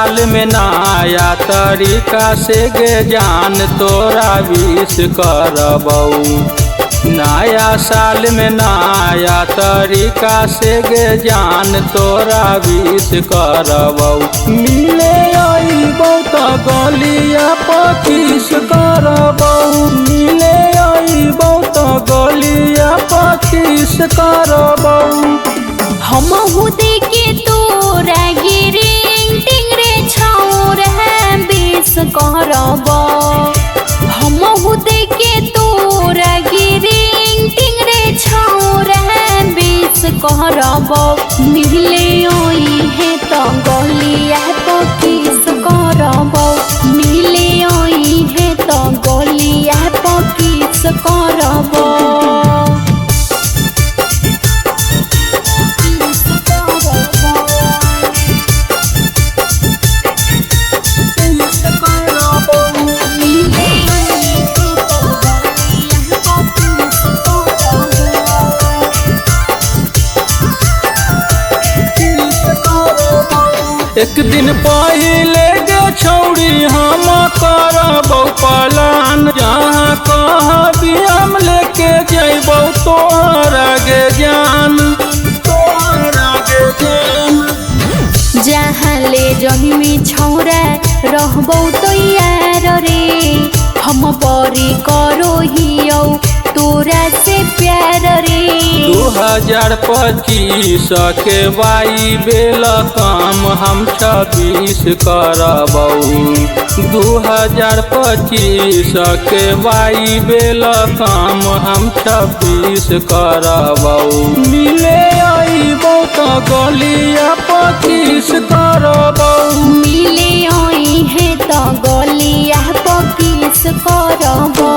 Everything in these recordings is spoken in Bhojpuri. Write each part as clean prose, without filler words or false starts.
साल में नया तरीका से गे जान तोरा विश करबऊ। नया साल में नया तरीका से गे जान तोरा विश करबऊ। मिले अइबौ त गलिया पचीस करबऊ। मिले अइबौ त गलिया पचीस करबऊ। हमहु देखे तोरा गिरिंग टिंगरे छौर है बेस करबौ। हमहु देखे तोरा गिरिंग टिंगरे छौर है बेस करबौ। मिले ओई है त गलिया पचीस करबौ। मिले ओई है त गलिया पचीस करबौ। एक दिन पहले गे छौड़ी हम करबौ पलान। जहाँ कहबी हम लेके जइबौ तोहरा गे जान। तोहरा गे जान जहाँ ले जहिमी छौरा रहबौ तो यार रे। हम बरी करो हियौ तोरा से प्यार रे। 2025 के बाई बेल काम हम 26 करबऊ। 2025 के बाई बेल काम हम 26 करबऊ। मिले अइबौ त गलिया 25 करबऊ। मिले ओई है त गलिया पचीस करबौ।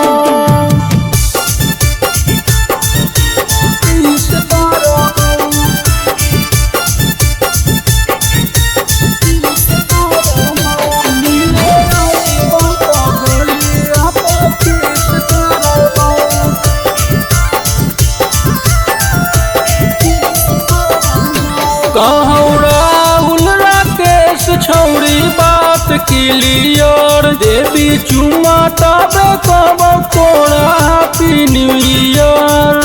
कहौ राहुल राकेश छौड़ी बात क्लियर। देवी चुमा तबे कहबौ तोरा happy new year.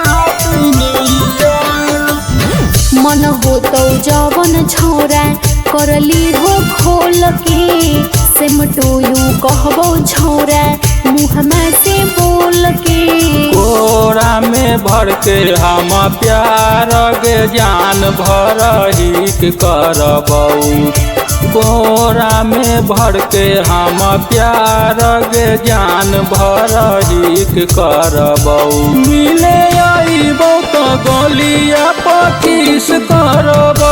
Happy new year. मन हो तो जवन छौरा करली हो खोल के। सेमटोयू कहबौ छौरा मुहमा से बोल के। कोरा में भर के हम प्यार गे जान भरहिक करबऊ। कोरा में भर के हम प्यार गे जान भरहिक करबऊ। मिले अइबौ त गलिया 25 करबऊ।